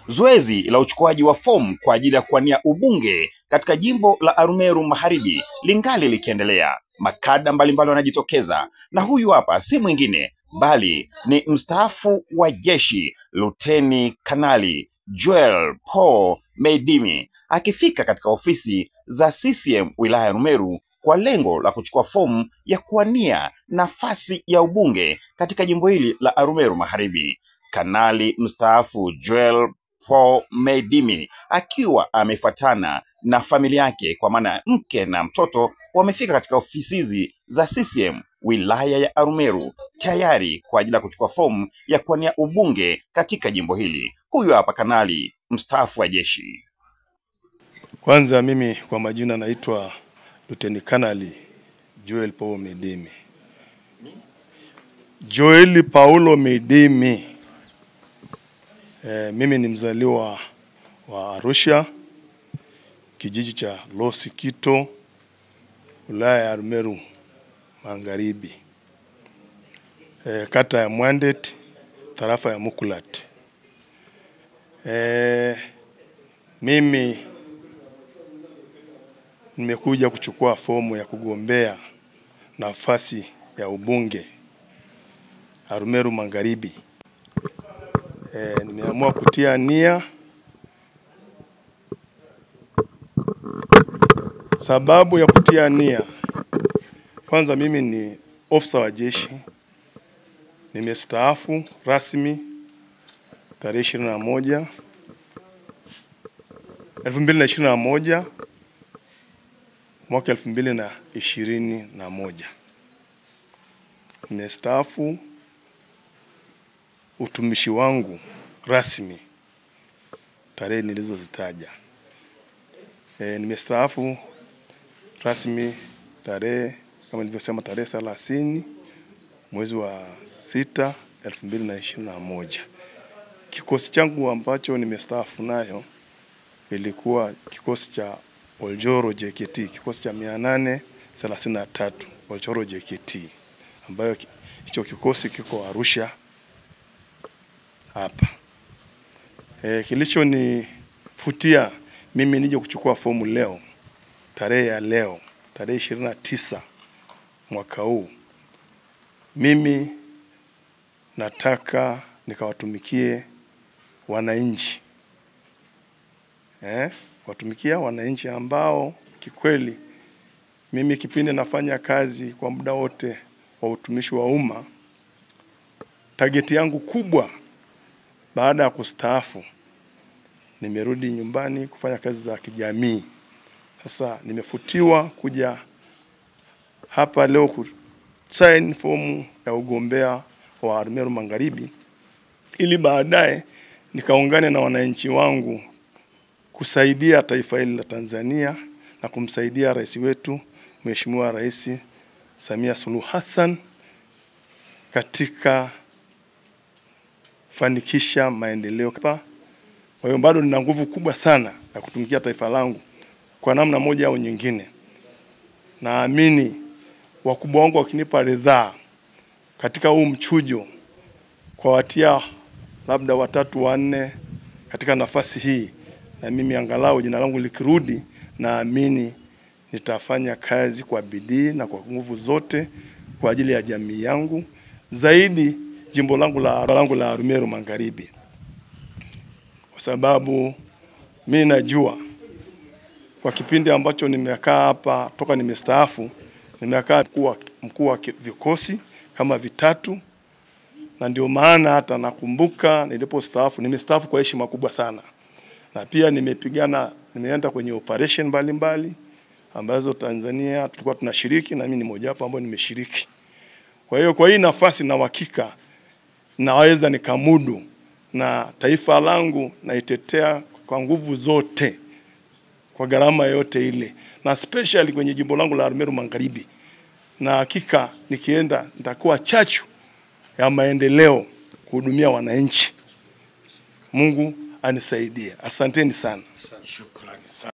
Zoezi la uchukuaji wa fomu kwa ajili ya kuwania ubunge katika jimbo la Arumeru Magharibi lingali likiendelea. Makada mbalimbali wanajitokeza, na huyu hapa si mwingine bali ni mstaafu wa jeshi Luteni Kanali Joel Paul Meidimi, akifika katika ofisi za CCM wilaya ya Arumeru kwa lengo la kuchukua fomu ya kuwania nafasi ya ubunge katika jimbo hili la Arumeru Magharibi. Kanali mstaafu Joel Paul Meidimi akiwa amefuatana na familia yake, kwa maana mke na mtoto, wamefika katika ofisi hizi za CCM wilaya ya Arumeru tayari kwa ajili ya kuchukua fomu ya kuwania ubunge katika jimbo hili. Huyu hapa kanali mstaafu wa jeshi. Kwanza mimi kwa majina naitwa Luteni Kanali Joel Paul Meidimi. Joel Paulo Meidimi. Mimi ni mzaliwa wa Arusha, kijiji cha Losikito, wilaya ya Arumeru Magharibi, kata ya Mwandet, tarafa ya Mukulat. Mimi nimekuja kuchukua fomu ya kugombea nafasi ya ubunge Arumeru Magharibi. Nimeamua kutia nia. Sababu ya kutia nia, kwanza mimi ni ofisa wa jeshi, nimestaafu rasmi tarehe 2021 mwaka 2021. Nimestaafu utumishi wangu rasmi tarehe nilizozitaja. Nimestaafu rasmi tarehe, kama nilivyosema, tarehe 30 mwezi wa 6 2021. Kikosi changu ambacho nimestaafu nayo ilikuwa kikosi cha Oljoro JKT, kikosi cha 833 Oljoro JKT, ambayo hicho kikosi kiko Arusha hapa. Kilichonifutia mimi nije kuchukua fomu leo, tarehe 29 mwaka huu, mimi nataka nikawatumikie wananchi. Watumikia wananchi ambao kikweli mimi kipindi nafanya kazi kwa muda wote wa utumishi wa umma, target yangu kubwa baada ya kustaafu, nimerudi nyumbani kufanya kazi za kijamii. Sasa nimefutiwa kuja hapa leo kusign fomu ya ugombea wa Arumeru Magharibi, ili baadaye nikaungane na wananchi wangu kusaidia taifa hili la Tanzania na kumsaidia rais wetu Mheshimiwa Rais Samia Suluhu Hassan katika fanikisha maendeleo. Kwa hiyo bado nina nguvu kubwa sana ya kutumikia taifa langu kwa namna moja au nyingine. Naamini wakubwa wangu wakinipa ridhaa katika huu mchujo kwa watia labda 3 4 katika nafasi hii, na mimi angalau jina langu likirudi, naamini nitafanya kazi kwa bidii na kwa nguvu zote kwa ajili ya jamii yangu, zaidi jimbo langu la Arumeru Magharibi. Kwa sababu mimi najua kwa kipindi ambacho nimekaa hapa toka nimestaafu, nimekaa mkuu wa vikosi kama 3, na ndio maana hata nakumbuka nilipostaafu, nimestaafu kwa heshima kubwa sana. Na pia nimeenda kwenye operation mbalimbali ambazo Tanzania tulikuwa tunashiriki, na mimi ni mmoja wapo ambao nimeshiriki. Kwa hiyo kwa hii nafasi na uhakika naweza nikamudu na taifa langu naitetea kwa nguvu zote, kwa gharama yote ile, na especially kwenye jimbo langu la Arumeru Magharibi. Na hakika nikienda nitakuwa chachu ya maendeleo kuhudumia wananchi. Mungu anisaidie. Asanteni sana. Shukrani sana.